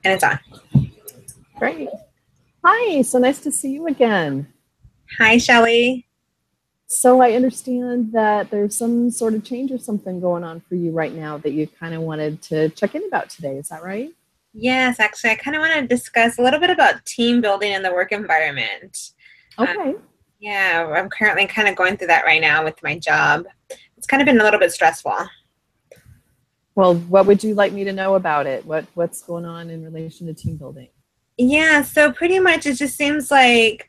And it's on. Great. Hi, so nice to see you again. Hi, Shelley. So I understand that there's some sort of change or something going on for you right now that you kind of wanted to check in about today. Is that right? Yes, actually, I kind of want to discuss a little bit about team building in the work environment. Um, Okay. yeah, I'm currently kind of going through that right now with my job. It's kind of been a little bit stressful. Well, what would you like me to know about it? What's going on in relation to team building? Yeah, so pretty much it just seems like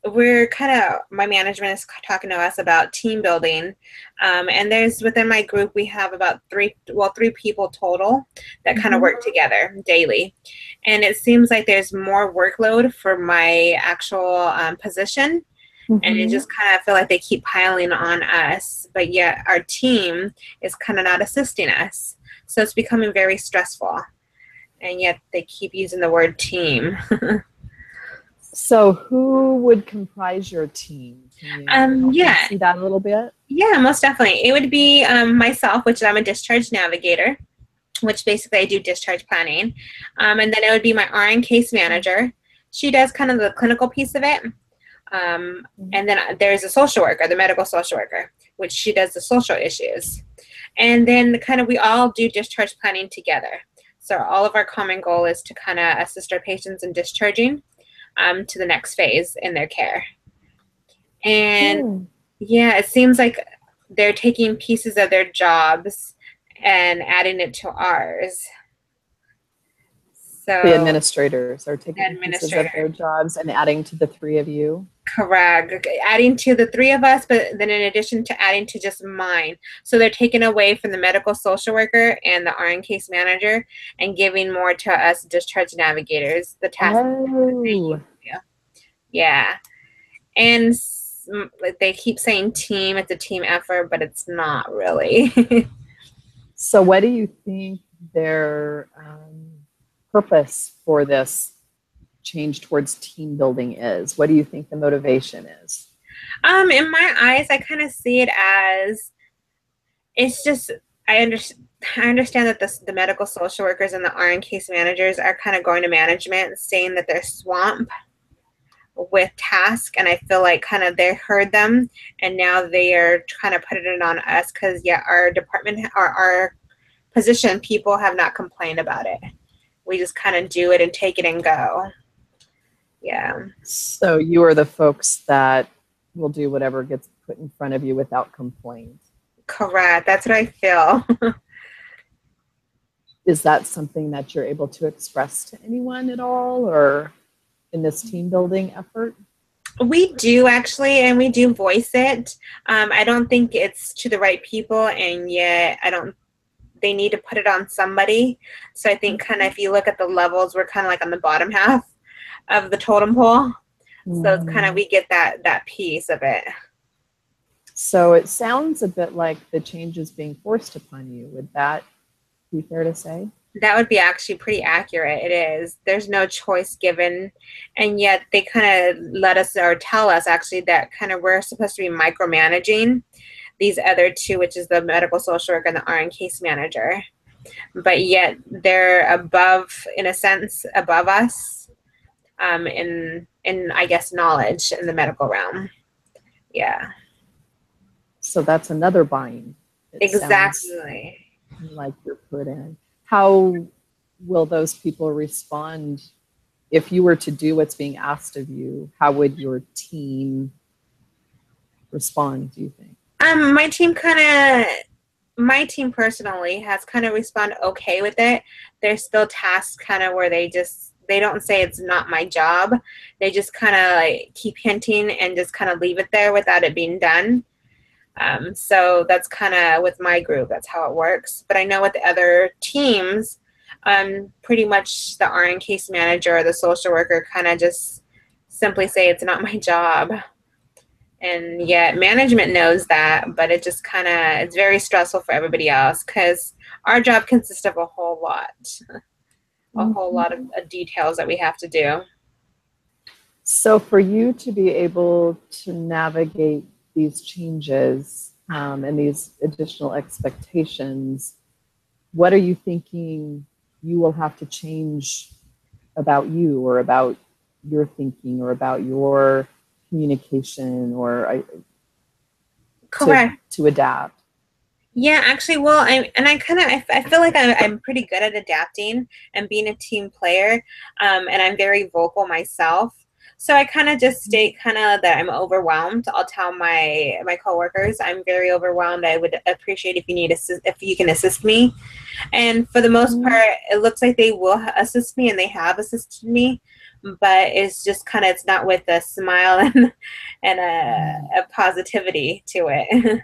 we're kind of, my management is talking to us about team building. And there's within my group, we have about three people total that kind of Hmm. work together daily. And it seems like there's more workload for my actual position. And it Hmm. just kind of feel like they keep piling on us, but yet our team is kind of not assisting us. So it's becoming very stressful. And yet they keep using the word team. So who would comprise your team? Can you help me Yeah, see that a little bit? Yeah, most definitely. It would be myself, which I'm a discharge navigator, which basically I do discharge planning. And then it would be my RN case manager. She does kind of the clinical piece of it. And then there's a social worker, the medical social worker, which she does the social issues. And then kind of we all do discharge planning together. So all of our common goal is to kind of assist our patients in discharging to the next phase in their care. And Hmm. yeah, it seems like they're taking pieces of their jobs and adding it to ours. The So, administrators are taking pieces of administrator, their jobs and adding to the three of you. correct. Adding to the three of us, but then in addition to adding to just mine. So they're taking away from the medical social worker and the RN case manager and giving more to us discharge navigators, the task that they Oh, used to. Yeah. And like they keep saying team, it's a team effort, but it's not really. so what do you think their purpose for this change towards team building is? What do you think the motivation is? In my eyes, I kind of see it as it's just I understand. I understand that the medical social workers and the RN case managers are kind of going to management saying that they're swamped with task, and I feel like kind of they heard them, and now they are kind of putting it on us because yeah, our department or our position people have not complained about it. We just kind of do it and take it and go. Yeah, So you are the folks that will do whatever gets put in front of you without complaint. correct. That's what I feel. Is that something that you're able to express to anyone at all or in this team building effort? We do actually, and we do voice it. I don't think it's to the right people, and yet I don't. They need to put it on somebody. So I think kind of if you look at the levels, we're kind of like on the bottom half of the totem pole. So it's kind of Mm-hmm. we get that piece of it. So it sounds a bit like the change is being forced upon you. Would that be fair to say? That would be actually pretty accurate. It is. There's no choice given, and yet they kind of let us or tell us actually that kind of we're supposed to be micromanaging these other two, which is the medical social worker and the RN case manager. But yet they're above, in a sense, above us in I guess knowledge in the medical realm. Yeah, So that's another bind. It sounds exactly. like you're put in. How will those people respond if you were to do what's being asked of you? How would your team respond, do you think? My team kind of, my team personally has kind of responded okay with it. There's still tasks kind of where they don't say it's not my job. They just kind of like keep hinting and just kind of leave it there without it being done. So that's kind of with my group, that's how it works. But I know with the other teams, pretty much the RN case manager or the social worker kind of just simply say it's not my job. And yet management knows that, but it just kind of, it's very stressful for everybody else because our job consists of a whole lot of Mhm. details that we have to do. So, for you to be able to navigate these changes and these additional expectations, what are you thinking you will have to change about you or about your thinking or about your communication or Correct. to adapt. Yeah, actually, well, I feel like I'm pretty good at adapting and being a team player, and I'm very vocal myself. So I kind of just state kind of that I'm overwhelmed. I'll tell my coworkers I'm very overwhelmed. I would appreciate if if you can assist me. And for the most Mm-hmm. part, it looks like they will assist me, and they have assisted me. But it's just kind of it's not with a smile and a positivity to it.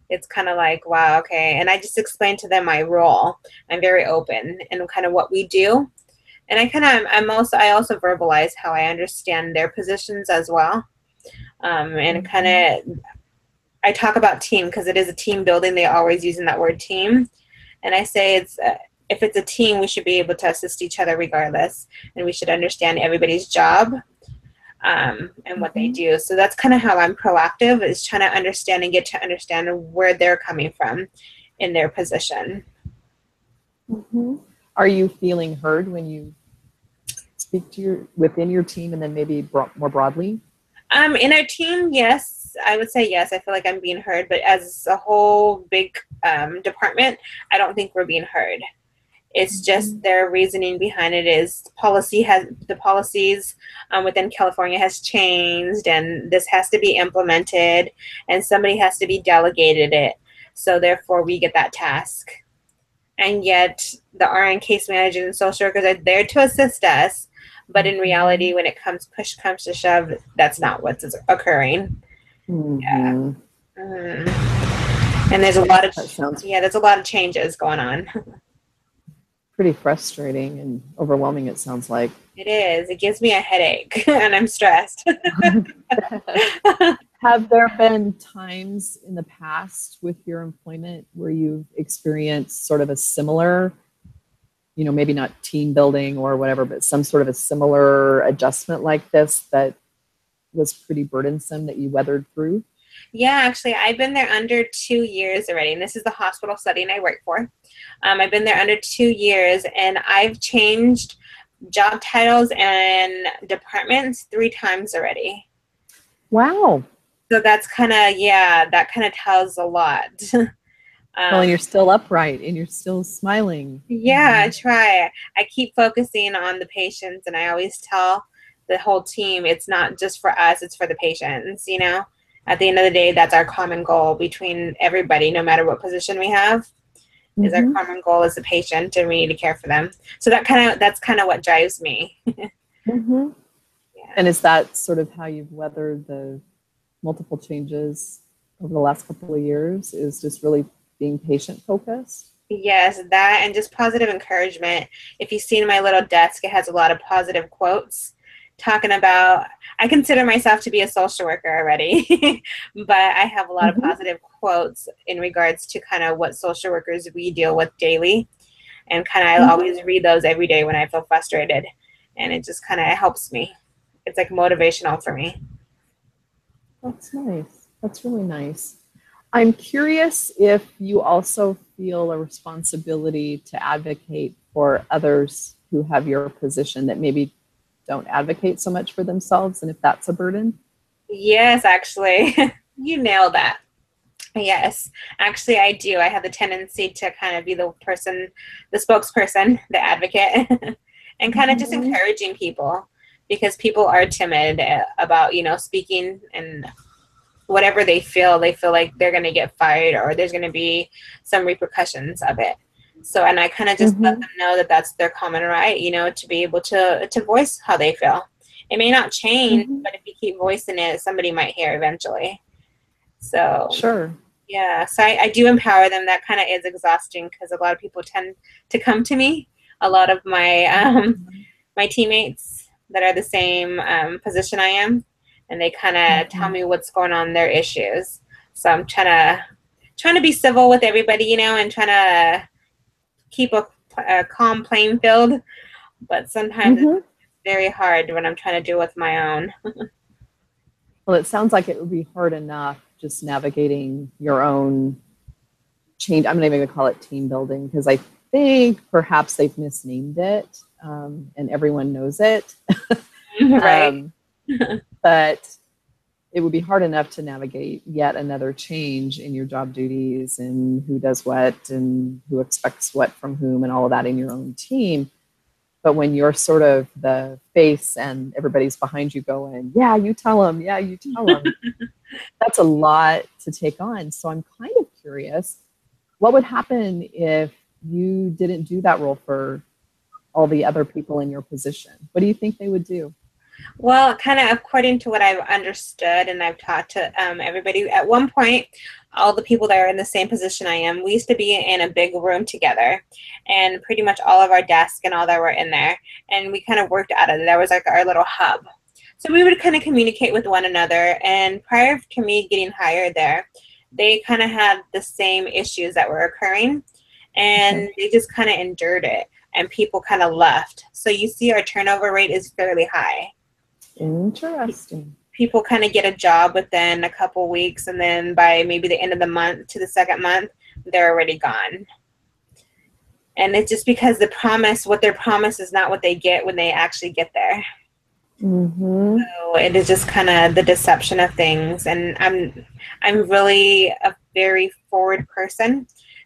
It's kind of like, wow, okay. And I just explained to them my role. I'm very open and kind of what we do. And I also verbalize how I understand their positions as well. And kind of, I talk about team because it is a team building. They always using that word team. And I say if it's a team, we should be able to assist each other regardless. And we should understand everybody's job and what they do. So that's kind of how I'm proactive, is trying to understand and get to understand where they're coming from in their position. Mm-hmm. Are you feeling heard when you speak to within your team and then maybe more broadly? In our team, yes, I would say yes. I feel like I'm being heard, but as a whole big department, I don't think we're being heard. It's just their reasoning behind it is the policies within California has changed, and this has to be implemented, and somebody has to be delegated it. So therefore, we get that task. And yet, the RN case managers and social workers are there to assist us. But in reality, when push comes to shove, that's not what's occurring. Yeah. Mm-hmm. And there's a lot of sounds there's a lot of changes going on. pretty frustrating and overwhelming, it sounds like. It is. It gives me a headache and I'm stressed. Have there been times in the past with your employment where you've experienced sort of a similar, maybe not team building or whatever, but some sort of a similar adjustment like this that was pretty burdensome that you weathered through? Yeah, actually, I've been there under 2 years already, and this is the hospital setting I work for. I've been there under 2 years, and I've changed job titles and departments 3 times already. Wow. So that's that kind of tells a lot. Well, and you're still upright and you're still smiling. Yeah, I try. I keep focusing on the patients, and I always tell the whole team it's not just for us, it's for the patients, At the end of the day, that's our common goal between everybody, no matter what position we have, is our common goal is the patient, and we need to care for them. So that's kind of what drives me. Mm-hmm. Yeah. And is that sort of how you've weathered the multiple changes over the last couple of years, is just really being patient focused? Yes, that and just positive encouragement. If you've seen my little desk, it has a lot of positive quotes talking about, I consider myself to be a social worker already, but I have a lot of positive quotes in regards to kind of what social workers we deal with daily. And kind of I always read those every day when I feel frustrated. And it just kind of helps me. It's like motivational for me. That's nice. That's really nice. I'm curious if you also feel a responsibility to advocate for others who have your position that maybe don't advocate so much for themselves, and if that's a burden? Yes, actually, you nailed that. Yes, actually, I do. I have the tendency to kind of be the spokesperson, the advocate, and kind of just encouraging people, because people are timid about, speaking, and whatever they feel like they're going to get fired or there's going to be some repercussions of it. So, and I kind of just let them know that that's their common right, to be able to voice how they feel. It may not change, but if you keep voicing it, somebody might hear eventually. So, sure. Yeah. So I do empower them. That kind of is exhausting because a lot of people tend to come to me. A lot of my my teammates that are the same position I am, and they kind of tell me what's going on, their issues. So I'm trying to be civil with everybody, and trying to keep a calm playing field. But sometimes it's very hard when I'm trying to deal with my own. Well, it sounds like it would be hard enough just navigating your own change. I'm not even going to call it team building, because think perhaps they've misnamed it, and everyone knows it. Right. But it would be hard enough to navigate yet another change in your job duties and who does what and who expects what from whom and all of that in your own team. But when you're sort of the face and everybody's behind you going, yeah, you tell them, yeah, you tell them, that's a lot to take on. So I'm kind of curious, what would happen if you didn't do that role for all the other people in your position? What do you think they would do? Well, kind of according to what I've understood and I've talked to everybody, at one point, all the people that are in the same position I am, we used to be in a big room together, and pretty much all of our desks and all that were in there, and we kind of worked out of it. That was like our little hub. So we would kind of communicate with one another, and prior to me getting hired there, they kind of had the same issues that were occurring, and they just kind of endured it, and people kind of left. So you see our turnover rate is fairly high. Interesting. People kind of get a job within a couple weeks, and then by maybe the end of the month to the second month, they're already gone. And it's just because what they're promised is not what they get when they actually get there. Mm-hmm. So it is just kind of the deception of things. And I'm really a very forward person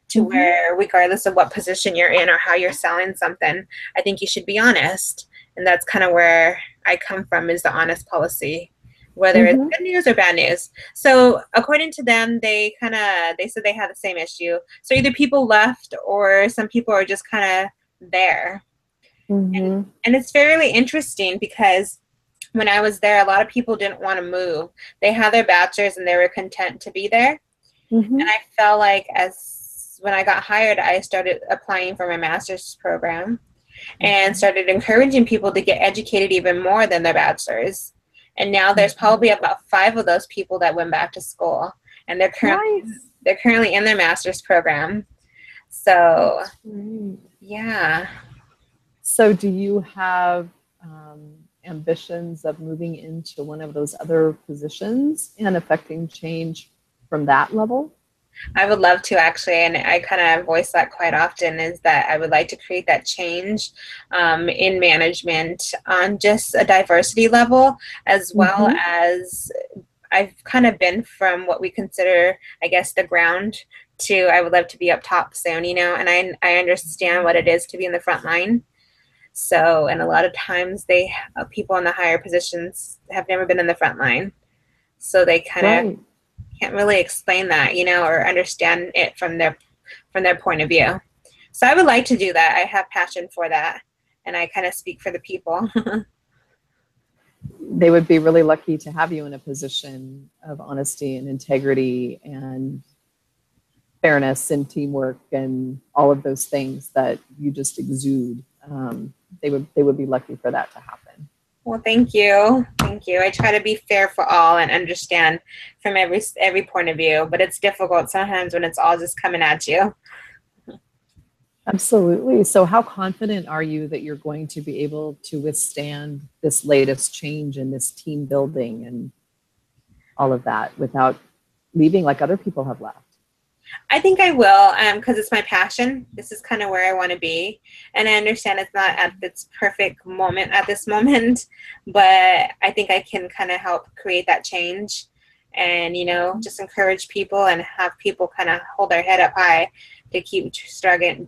to where, regardless of what position you're in or how you're selling something, I think you should be honest. And that's kind of where I come from, is the honest policy, whether it's good news or bad news. So according to them, they said they had the same issue. So either people left or some people are just kind of there. And it's fairly interesting because when I was there, a lot of people didn't want to move. They had their bachelor's and they were content to be there. And I felt like when I got hired, I started applying for my master's program and started encouraging people to get educated even more than their bachelor's. And now there's probably about 5 of those people that went back to school, and they're currently in their master's program. So, yeah. So do you have ambitions of moving into one of those other positions and affecting change from that level? I would love to, actually, and I kind of voice that quite often, is that I would like to create that change in management on just a diversity level, as well as I've kind of been from what we consider, I guess, the ground to I would love to be up top soon, and I understand what it is to be in the front line. So, and a lot of times people in the higher positions have never been in the front line. So they kind of can't really explain that, or understand it from their point of view. So I would like to do that. I have passion for that, and I kind of speak for the people. They would be really lucky to have you in a position of honesty and integrity and fairness and teamwork and all of those things that you just exude. They would be lucky for that to happen. Well, thank you. Thank you. I try to be fair for all and understand from every point of view, but it's difficult sometimes when it's all just coming at you. Absolutely. So how confident are you that you're going to be able to withstand this latest change in this team building and all of that without leaving like other people have left? I think I will, because it's my passion. This is kind of where I want to be. And I understand it's not at its perfect moment at this moment, but I think I can kind of help create that change and, just encourage people and have people kind of hold their head up high to keep strutting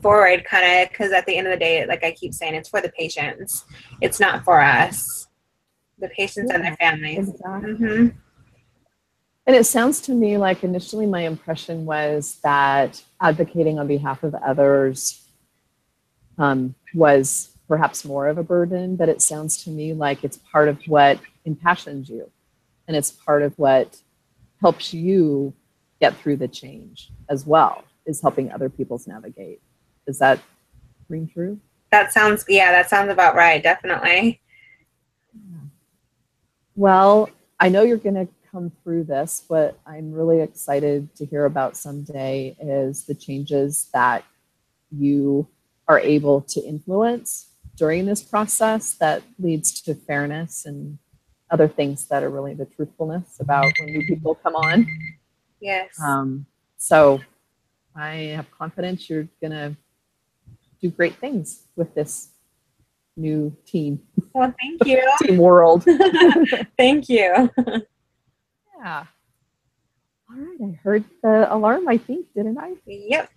forward, kind of, because at the end of the day, like I keep saying, it's for the patients. It's not for us, the patients and their families. Exactly. And it sounds to me like initially my impression was that advocating on behalf of others was perhaps more of a burden, but it sounds to me like it's part of what impassions you, and it's part of what helps you get through the change as well, is helping other people's navigate. Does that ring true? That sounds about right, definitely. Well, I know you're going to come through this. What I'm really excited to hear about someday is the changes that you are able to influence during this process that leads to fairness and other things that are really the truthfulness about when new people come on. Yes. So I have confidence you're going to do great things with this new team. Well, thank you. Team world. Thank you. Yeah. All right. I heard the alarm, I think, didn't I? Yep.